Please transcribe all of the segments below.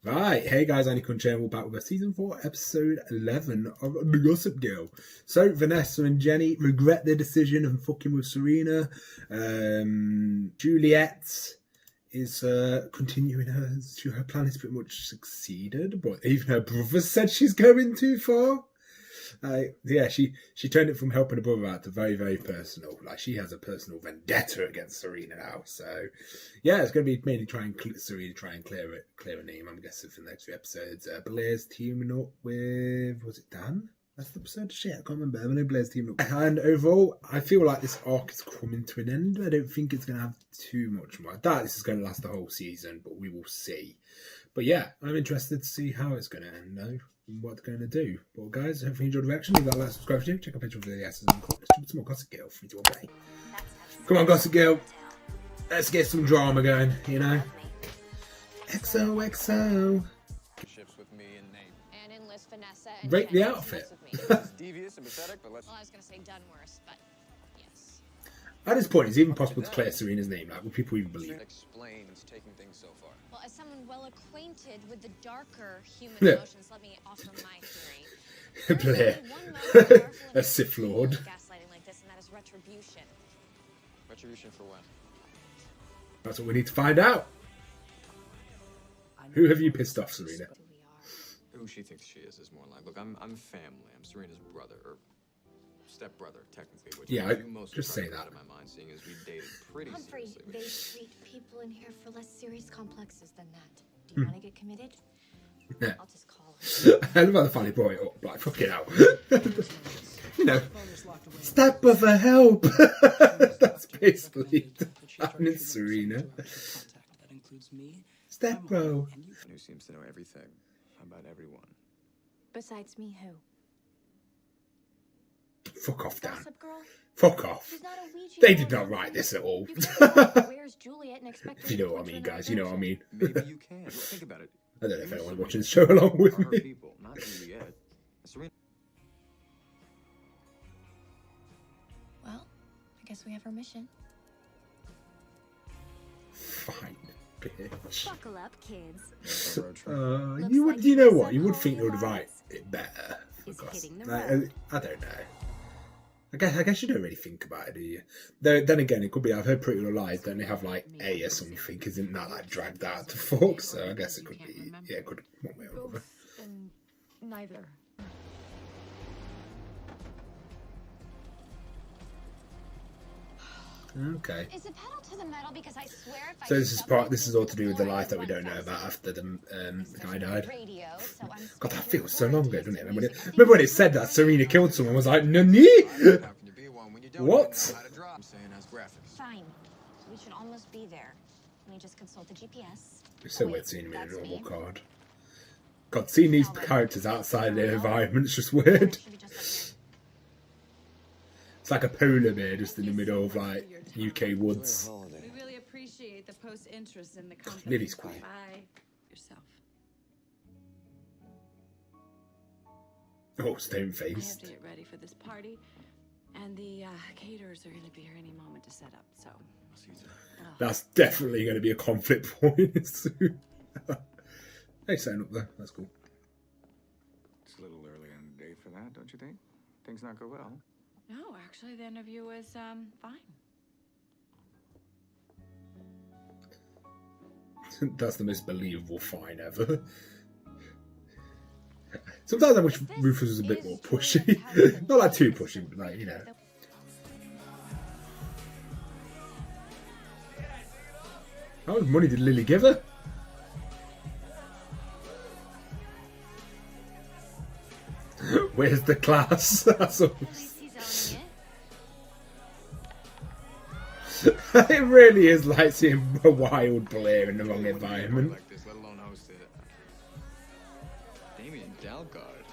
Right, hey guys, AniCrunch and we're back with a season 4, episode 11 of The Gossip Girl. So, Vanessa and Jenny regret their decision of fucking with Serena. Juliet is continuing her plan is pretty much succeeded, but even her brother said she's going too far. Yeah, she turned it from helping her brother out to very, very personal. Like, she has a personal vendetta against Serena now. So, yeah, it's going to be mainly Serena try and clear a name, I'm guessing, for the next few episodes. Blair's teaming up with, was it Dan? That's the episode? Shit, I can't remember. I know Blair's teaming up. And overall, I feel like this arc is coming to an end. I don't think it's going to have too much more. I doubt this is going to last the whole season, but we will see. But yeah, I'm interested to see how it's going to end, though. What they're going to do. Well, guys, hopefully you enjoyed the reaction. Leave that like, subscribe to check out picture of the asses and let's do some more Gossip Girl. 3, 2, 1, play. Come on, Gossip Girl. Let's get some drama going, you know. XOXO. And enlist Vanessa and Rate the Jenny outfit. Devious and pathetic, but let's... Well, I was going to say done worse, but yes. At this point, it's even possible to clear Serena's name. Like, will people even believe it? Explains taking things so far. Well, as someone well acquainted with the darker human Yeah. emotions, let me offer my theory. Blair. There's only one most powerful A Sith Lord. gaslighting like this, and that is retribution. Retribution for when? That's what we need to find out. Who have you pissed off, Serena? Who she thinks she is more like. Look, I'm family. I'm Serena's brother, or stepbrother, technically. Which Yeah, I do most just say that. out of my mind, seeing as we dated pretty Humphrey, seriously. they treat people in here for less serious complexes than that. Do you want to get committed? Yeah. I'll just call her. I love how the funny brought it up. Like, fucking hell. You know, stepbrother, help. That's basically happening, Serena. Stepbro. Who seems to know everything about everyone. Besides me, who? Fuck off, Dan. Gossip Girl? Fuck off. She's not a Ouija They board. did not write this at all. You can't go, "Where's Juliet?" and expect her You to know what I point mean, to guys. You know what I mean. Maybe you can. Well, think about it. I don't know if anyone's watching the show along with Are her me. people, not Juliet. Serena. Well, I guess we have our mission. Fine, bitch. Buckle up, kids. You would, you know what? You would think they would write it better. He's Because, hitting the like, road. I don't know. I guess you don't really think about it, do you? Then again, it could be. I've heard Pretty Little Lies. Don't they have like A or something? Isn't that like dragged out to fuck? So I guess it could be. Yeah, it could one way or another. And neither. Okay. Is the pedal to the metal? Because I swear if I So this is shove part. my This is feet all to to the do with the floor, life that we one don't know fast about second. after the This guy is died. radio, so I'm God, that speaking feels so long ago, authority doesn't it? to Remember, music. remember when it said that Serena killed someone? I was like, nani? How can you be one when you don't What? even know how to draw? I'm saying as graphics. Fine. We should almost be there. Let me just consult the GPS. It's so Oh, wait, weird seeing him in a that's normal me. card. God, seeing these characters outside their environment is just weird. Should be just up It's like a polar bear just in the middle of like UK woods. We really appreciate the post interest in the company. Lily's cool. By yourself. Oh, stone I have faced. to get ready for this party, and the caterers are going to be here any moment to set up. So, That's definitely going to be a conflict point soon. Hey, setting up there. That's cool. It's a little early in the day for that, don't you think? Things not go well. no, actually, the interview was fine. That's the most believable fine ever. Sometimes I wish Rufus was a bit more pushy. Not like too pushy, but like, you know. How much money did Lily give her? Where's the class? That's all. It really is like seeing a wild Blair in the wrong environment. Like this, let alone hosted it. Damien Dalgard.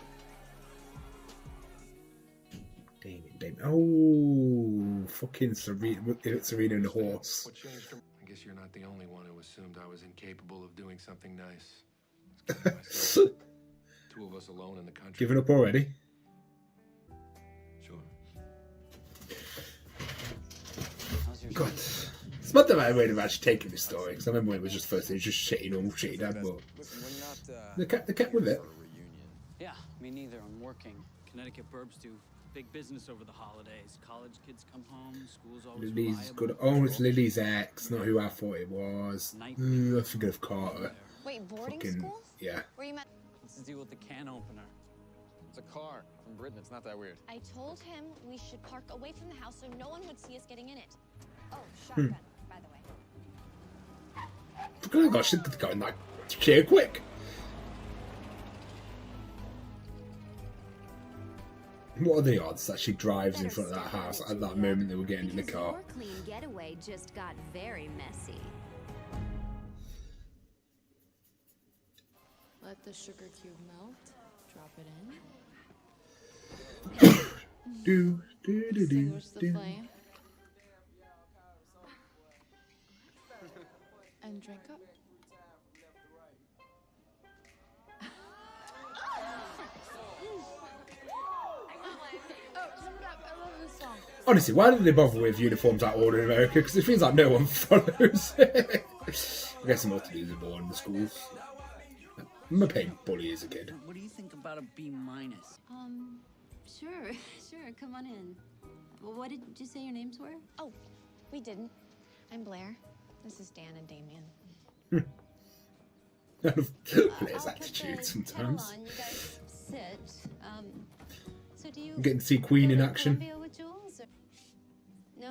Damien. Oh, fucking Serena and the horse. What changed from... I guess you're not the only one who assumed I was incapable of doing something nice. Let's give myself 2 of us alone in the country. Giving up already? Sure. God. It's not that I worried about actually taking this story, because I remember when it was just first, it was just shitty, normal shitty dad, but They kept with it. for a reunion. Yeah, me neither. I'm working. Connecticut burbs do big business over the holidays. College kids come home, school's always Lily's reliable. good. Oh, it's Lily's ex, not who I thought it was. I forget of Carter. Wait, boarding Fucking school? yeah. Where you met? What's the deal with the can opener? It's a car from Britain. It's not that weird. I told him we should park away from the house so no one would see us getting in it. Oh, shotgun, by the way. Oh gosh, shit could go in that chair quick. What are the odds that she drives in front of that house at that moment they were getting in the car? Your clean getaway just got very messy. Let the sugar cube melt. Drop it in. Extinguish the flame. And drink up. Honestly, why did they bother with uniforms out order in America? Because it feels like no one follows it. I guess more to do with born in the schools. I'm a paid bully as a kid. What do you think about a B minus? Sure, come on in. What did you say your names were? Oh, we didn't. I'm Blair. This is Dan and Damien. Blair's attitude sometimes. On, you guys sit. So do you Getting to see Queen in go to action. Columbia with Jules, or-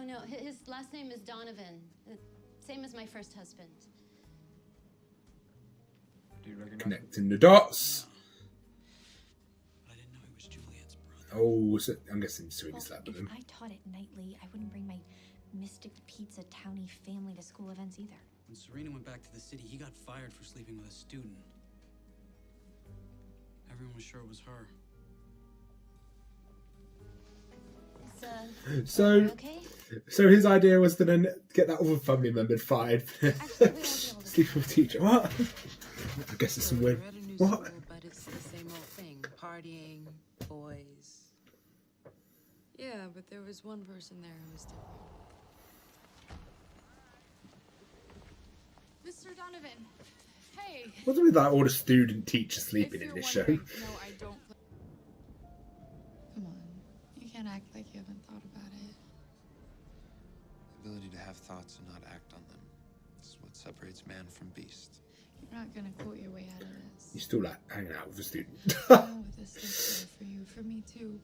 No, his last name is Donovan. Same as my first husband. Do you recognize? Connecting the dots. I didn't know he was Juliet's brother. Oh, so I'm guessing Serena Well, slept with if him. I taught it nightly, I wouldn't bring my Mystic Pizza Townie family to school events either. When Serena went back to the city, he got fired for sleeping with a student. Everyone was sure it was her. So, Okay? so his idea was to then get that other family member fired for Actually, we won't be able to. sleeping with teacher. What? I guess it's some weird. We're at a new What? school, but it's the same old thing. Partying, boys. Yeah, but there was one person there who was different. Mr. Donovan. Hey. What's with that all the student teacher sleeping in this show? No, I don't. Come on. You can't act like you haven't thought about it. The ability to have thoughts and not act on them. This is what separates man from beast. You're not gonna quote your way out of You're this. still like hanging out with a student. I know this is real for you, for me too.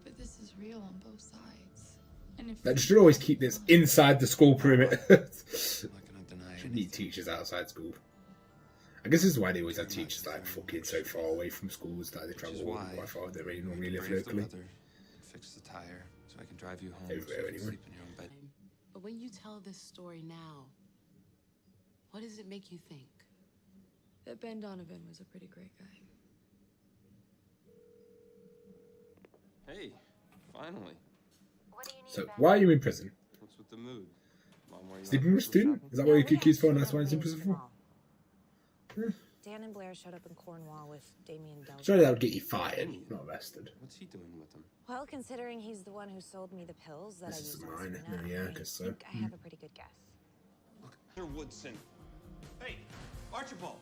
But this is real on both sides. And if They should always keep this inside the school perimeter. I'm not gonna deny Should anything. need teachers outside school. I guess this is why they always have teachers like fucking so far away from schools that they Which is travel why quite far. They really you normally live brave the locally. weather, fix the tire, so I can drive you home. Everywhere so you can anyway. sleep in your own bed. But when you tell this story now, what does it make you think? that Ben Donovan was a pretty great guy. Hey, finally. So why are you in prison? What's with the mood? Mom, where you Sleeping with a student? Is that what you could accuse for? And that's why he's in prison for? Dan and Blair showed up in Cornwall with Damien Delta. Surely that would get you fired, not arrested. What's he doing with them? Well, considering he's the one who sold me the pills that This I is used on mine. Serena, Yeah, I I guess so. think I have a pretty good guess. Mr. Woodson. Hey, Archibald.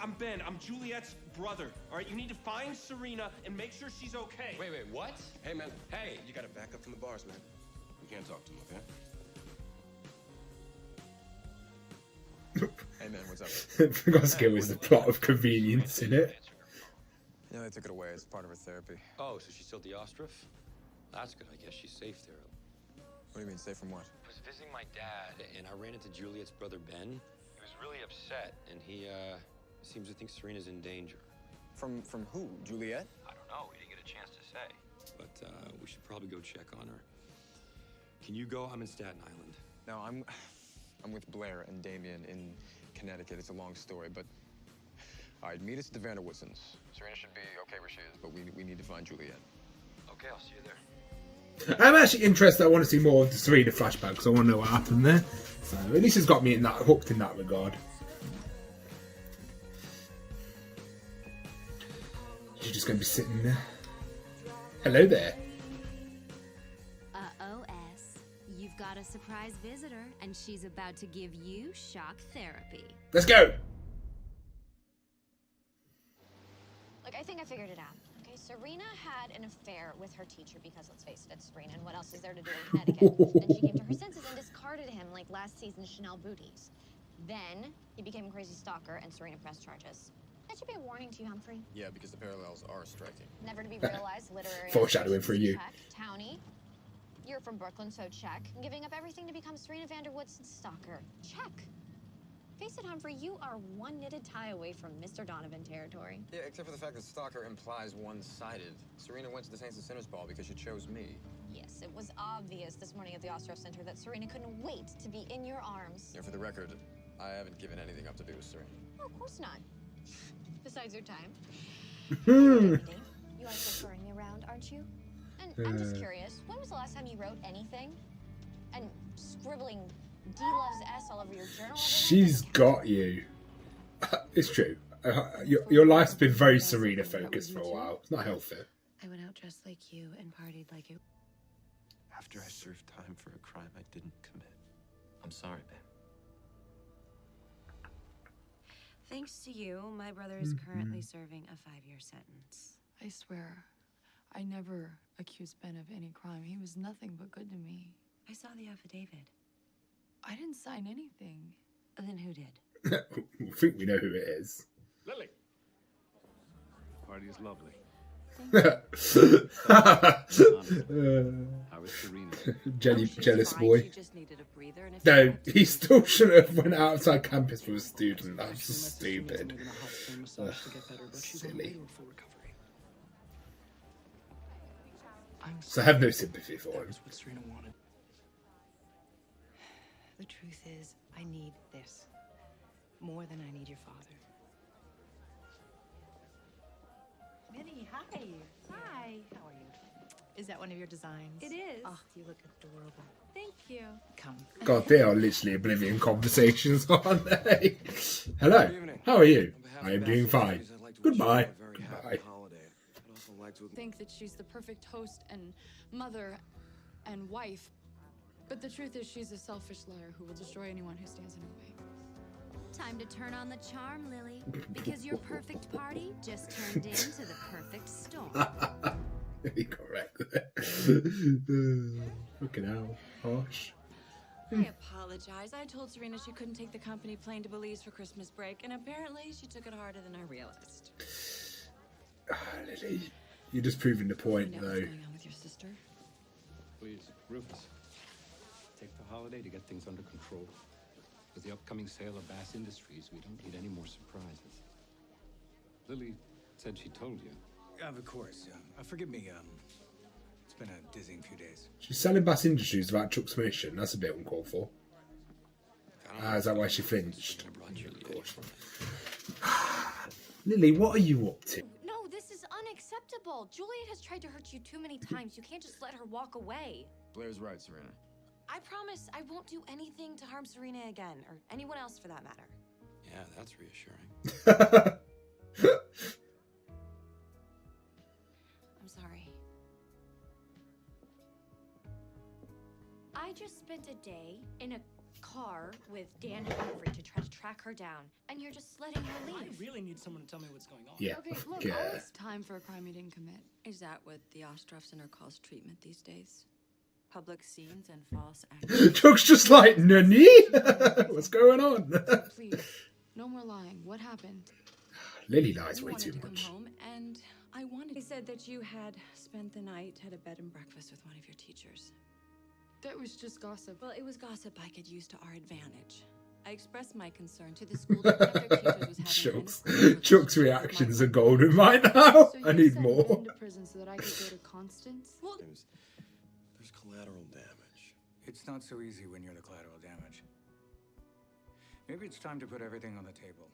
I'm Ben. I'm Juliet's brother. All right, you need to find Serena and make sure she's okay. Wait, what? Hey, man. Hey, you gotta back up from the bars, man. You can't talk to him, okay? Hey, man, what's up? Frogosco is the plot of convenience in it. Yeah, they took it away as part of her therapy. Oh, so she's still at the Ostrov? That's good. I guess she's safe there. What do you mean, safe from what? I was visiting my dad, and I ran into Juliet's brother, Ben. He was really upset, and he, seems to think Serena's in danger. From who? Juliet? I don't know. He didn't get a chance to say. But, we should probably go check on her. Can you go? I'm in Staten Island. No, I'm with Blair and Damien in Connecticut. It's a long story, but... All right, meet us at the Vanderwoodsons. Serena should be okay where she is, but we need to find Juliet. Okay, I'll see you there. I'm actually interested. I want to see more of the Serena flashback because I want to know what happened there. So at least it's got me in that hooked in that regard. She's just going to be sitting there. Hello there. OS, you've got a surprise visitor, and she's about to give you shock therapy. Let's go. think I figured it out. Okay, Serena had an affair with her teacher because, let's face it, it's Serena, and what else is there to do in Connecticut? Then she came to her senses and discarded him like last season's Chanel booties. Then he became a crazy stalker, and Serena pressed charges. That should be a warning to you, Humphrey. Yeah, because the parallels are striking. Never to be realized, literary. Foreshadowing for you. Check. Townie. You're from Brooklyn, so check. Giving up everything to become Serena Vanderwood's stalker. Check. Face it, Humphrey, you are one knitted tie away from Mr. Donovan territory. Yeah, except for the fact that stalker implies one-sided. Serena went to the Saints and Sinners ball because she chose me. Yes, it was obvious this morning at the Ostro Center that Serena couldn't wait to be in your arms. Yeah, for the record, I haven't given anything up to do with Serena. Oh, of course not. Besides your time. Hmm. You are preferring me around, aren't you? And I'm just curious, when was the last time you wrote anything? And scribbling D loves S all over your journal? She's got you. It's true. Your life's been very Serena focused for a while. It's not healthy. I went out dressed like you and partied like it. After I served time for a crime I didn't commit. I'm sorry, babe. Thanks to you, my brother is currently serving a 5-year sentence. I swear, I never accused Ben of any crime. He was nothing but good to me. I saw the affidavit. I didn't sign anything. Then who did? I think we know who it is. Lily. Party is lovely. How is Serena? Jealous Fine, boy. she just needed a breather, and if No, he still should have went outside campus for a student. That's just stupid. Silly. So I have no sympathy for him. what Serena wanted. The truth is, I need this more than I need your father. Minnie, hi. Hi. How are you? Is that one of your designs? It is. Oh, you look adorable. Thank you. Come. God, they are literally oblivion conversations, aren't they? Hello, how are you? I am doing fine. Goodbye. Goodbye. Think that she's the perfect host and mother and wife, but the truth is she's a selfish liar who will destroy anyone who stands in her way. Time to turn on the charm, Lily, because your perfect party just turned into the perfect storm. Correct. Fucking hell, harsh. I apologize. I told Serena she couldn't take the company plane to Belize for Christmas break, and apparently she took it harder than I realized. Lily, you're just proving the point, You know though. what's going on with your sister? Please, Rufus. Take the holiday to get things under control. With the upcoming sale of Bass Industries, we don't need any more surprises. Lily said she told you. Of course. Forgive me. It's been a dizzying few days. She's selling Bass Industries without Chuck's permission. That's a bit uncalled for. Is that why she flinched? Of course. Lily, what are you up to? No, this is unacceptable. Juliet has tried to hurt you too many times. You can't just let her walk away. Blair's right, Serena. I promise I won't do anything to harm Serena again, or anyone else for that matter. Yeah, that's reassuring. I'm sorry. I just spent a day in a car with Dan and Humphrey to try to track her down, and you're just letting her I leave. really need someone to tell me what's going on. Yeah. Okay, look, Yeah. all this time for a crime you didn't commit. Is that what the Ostroff Center calls treatment these days? Public scenes and false acting? Chuck's just like, Nani? What's going on? Please, no more lying. What happened? Lily lies You way wanted too to come much. home, and I wanted. They said that you had spent the night at a bed and breakfast with one of your teachers. That was just gossip. Well, it was gossip I could use to our advantage. I expressed my concern to the school that one of their teachers was having Chuck's, Chuck's reactions are golden right now. So I you need sent more. Ben to prison so that I could go to Constance? Well, There's collateral damage. It's not so easy when you're the collateral damage. Maybe it's time to put everything on the table.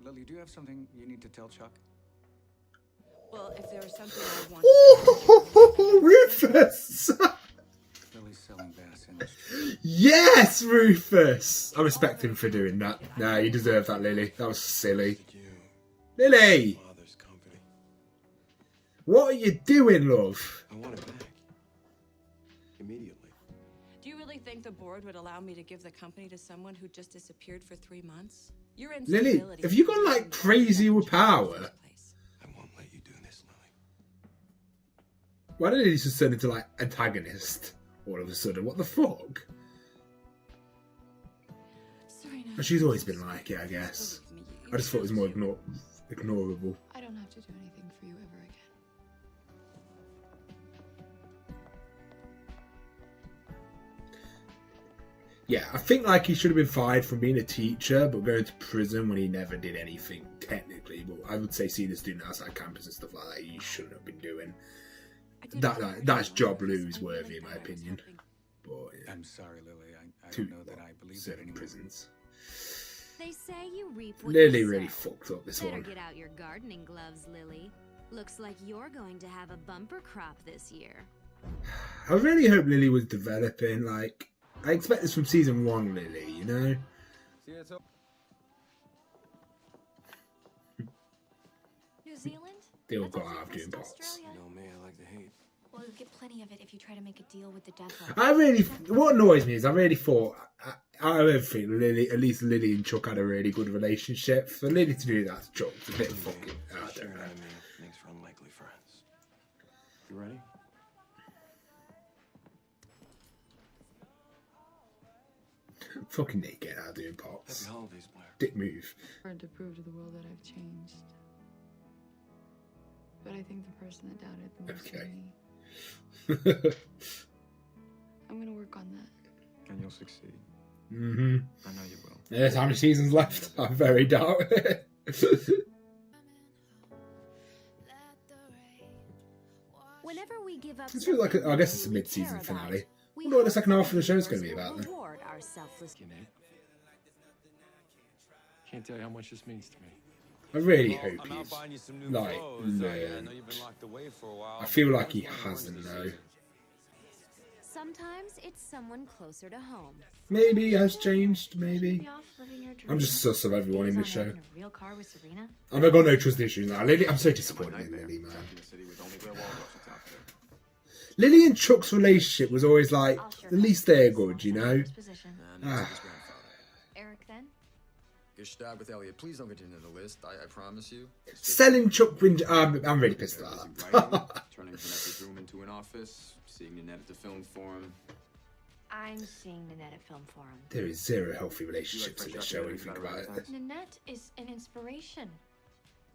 Lily, do you have something you need to tell Chuck? well, if there was something I wanted. Rufus! Lily's selling Bass Industries. Yes, Rufus! I respect him for doing that. Nah, you deserve that, Lily. That was silly. Lily! Father's company. What are you doing, love? I want it back. Immediately. Do you really think the board would allow me to give the company to someone who just disappeared for 3 months? Your Lily, instability. have you gone like crazy with power? I won't let Why did he just turn into like antagonist all of a sudden? What the fuck? Serena, And she's always been like it, I guess. I just thought it was more ignorable. I don't have to do anything for you ever again. Yeah, I think like he should have been fired from being a teacher, but going to prison when he never did anything technically. But I would say seeing a student outside campus and stuff like that, he shouldn't have been doing. That's job lose worthy in my opinion. But yeah. I'm sorry, Lily. I don't know that I believe that certain anymore. prisons. They say you reap what Lily you really sow. fucked up this Better one. get out your gardening gloves, Lily. Looks like you're going to have a bumper crop this year. I really hope Lily was developing. Like, I expect this from season 1, Lily. You know. New Zealand? They all That's got actually out of doing close to pots. Australia. You know me, I like to hate. Well, you'll get plenty of it if you try to make a deal with the devil. What annoys me is I really thought, out of everything, Lily, at least Lily and Chuck had a really good relationship. For Lily to do that to Chuck, it's a bit fucking, I don't know. Makes for unlikely friends. You ready? Fucking Nick getting out doing pots. Happy holidays, Blair. Dick move. Hard to prove to the world that I've changed. But I think the person that doubted the most was me. I'm gonna work on that. And you'll succeed. Mm-hmm. I know you will. There's how many seasons left? I very doubt it. Whenever we give up, This feels like, I guess it's a mid-season finale. I wonder what the second half of the show is going to be about then. reward our selfless. Can't tell you how much this means to me. I really Well, hope I'm out he's buying you some new like clothes. I know learned. you've been locked away for a while. I feel like When's he one of hasn't oranges though. season? Sometimes it's someone closer to home. Maybe he has changed. Maybe. Be off living your I'm just sus of everyone in Days this on show. it in a real car with Serena? I've got no trust issues now. Lily, I'm so disappointed in Lily, man. Lily and Chuck's relationship was always like, at least they're good, you know? Ah. Eric, then? Get stabbed with Elliot. Please don't get into the list. I promise you. Selling Chuck I'm really pissed about that. Turning Connecticut's room into an office. Seeing Nanette at the film forum. I'm seeing Nanette at Film Forum. There is zero healthy relationships in this show when you think about it. Nanette is an inspiration.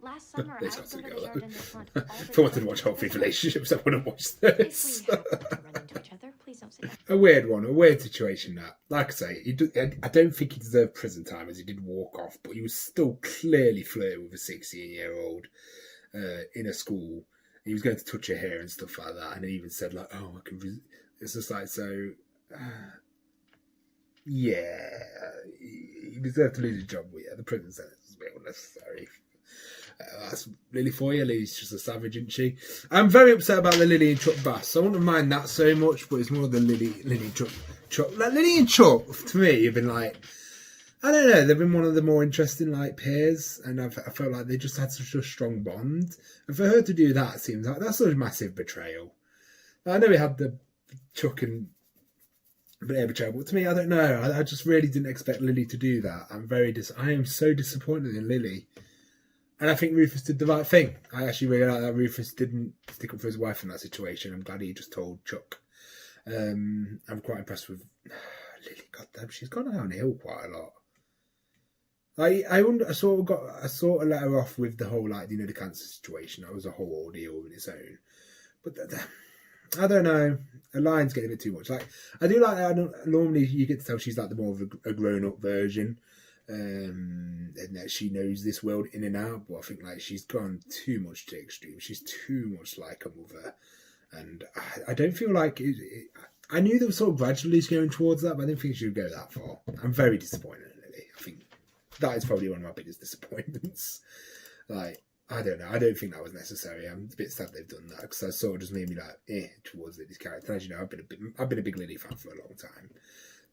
Last summer, I It's got to exhibited go Jardin though. de Front all the If I wanted to time. watch healthy relationships, I would have watched If this. we happen to run into each other, please don't say that. A weird one, a weird situation that. Like I say, I don't think he deserved prison time as he did walk off, but he was still clearly flirting with a 16-year-old in a school. He was going to touch her hair and stuff like that, and he even said like, "Oh, I can." It's just like so. Yeah, he deserved to lose his job. But yeah, the prison sentence was a bit unnecessary. That's Lily for you. Lily's just a savage, isn't she? I'm very upset about the Lily and Chuck Bass. I wouldn't mind that so much, but it's more the Lily and Chuck. Like Lily and Chuck, to me, have been like, I don't know, they've been one of the more interesting like pairs, and I felt like they just had such a strong bond. And for her to do that seems like that's such a massive betrayal. I know we had the Chuck and Blair betrayal, but to me, I don't know. I just really didn't expect Lily to do that. I am so disappointed in Lily. And I think Rufus did the right thing. I actually really like that Rufus didn't stick up for his wife in that situation. I'm glad he just told Chuck. I'm quite impressed with Lily. Goddamn, she's gone downhill quite a lot. I sort of let her off with the whole the cancer situation. That was a whole ordeal in its own. But I don't know. The line's getting a bit too much. I do like that. Normally you get to tell she's like the more of a grown-up version. And that she knows this world in and out, but I think she's gone too much to extreme. She's too much like a mother, and I don't feel like I knew they were sort of gradually going towards that, but I didn't think she would go that far. I'm very disappointed in Lily. I think that is probably one of my biggest disappointments. I don't know. I don't think that was necessary. I'm a bit sad they've done that because that sort of just made me towards Lily's character. As you know, I've been a big Lily fan for a long time.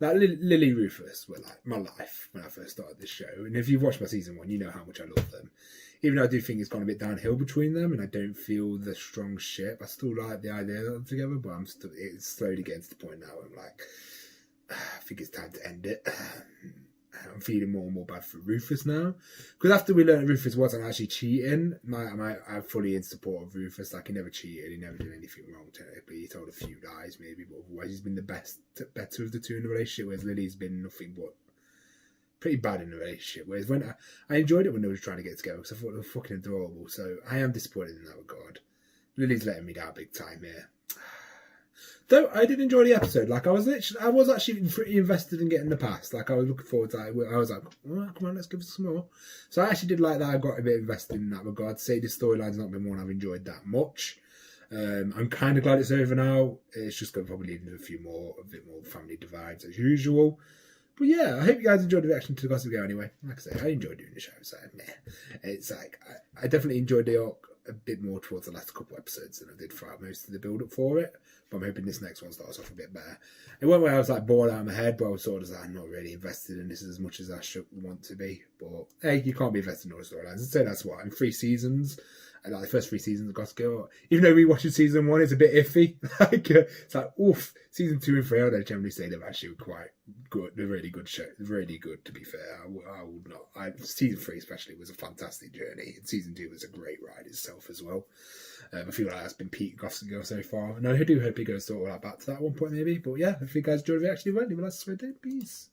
Lily Rufus were my life when I first started this show. And if you've watched my season 1, you know how much I love them. Even though I do think it's gone a bit downhill between them and I don't feel the strong ship, I still like the idea of them together, but it's slowly getting to the point now where I'm like, I think it's time to end it. I'm feeling more and more bad for Rufus now. Because after we learned Rufus wasn't actually cheating, I'm fully in support of Rufus. Like, he never cheated, he never did anything wrong technically. He told a few lies maybe, but otherwise he's been the better of the two in the relationship, whereas Lily's been nothing but pretty bad in the relationship. Whereas when I enjoyed it when they were trying to get together, because I thought they were fucking adorable. So I am disappointed in that regard. Lily's letting me down big time here. Though I did enjoy the episode. Like, I was actually pretty invested in getting the past. Like, I was looking forward to it. I was like, oh, come on, let's give us some more. So I actually did like that. I got a bit invested in that regard. To say the storyline's not been one I've enjoyed that much. I'm kind of glad it's over now. It's just going to probably lead into a bit more family divides as usual. But yeah, I hope you guys enjoyed the reaction to the Gossip Girl anyway. Like I say, I enjoyed doing the show, so meh. It's like, I definitely enjoyed the arc a bit more towards the last couple episodes than I did throughout most of the build-up for it. But I'm hoping this next one starts off a bit better. It went where I was like bored out of my head, but I was sort of like, I'm not really invested in this as much as I should want to be. But hey, you can't be invested in all the storylines. I'd say that's what, in 3 seasons. And like the first 3 seasons of Gossip Girl, even though rewatching season 1 is a bit iffy, it's like, oof, season 2 and 3, I would generally say they're actually quite good. They're really good show. Really good, to be fair. I would not. Season 3 especially was a fantastic journey, and season 2 was a great ride itself as well. I feel like that's been peak Gossip Girl so far, and I do hope it goes sort of like back to that at one point maybe. But yeah, if you guys enjoyed the reaction, leave a like, subscribe, peace.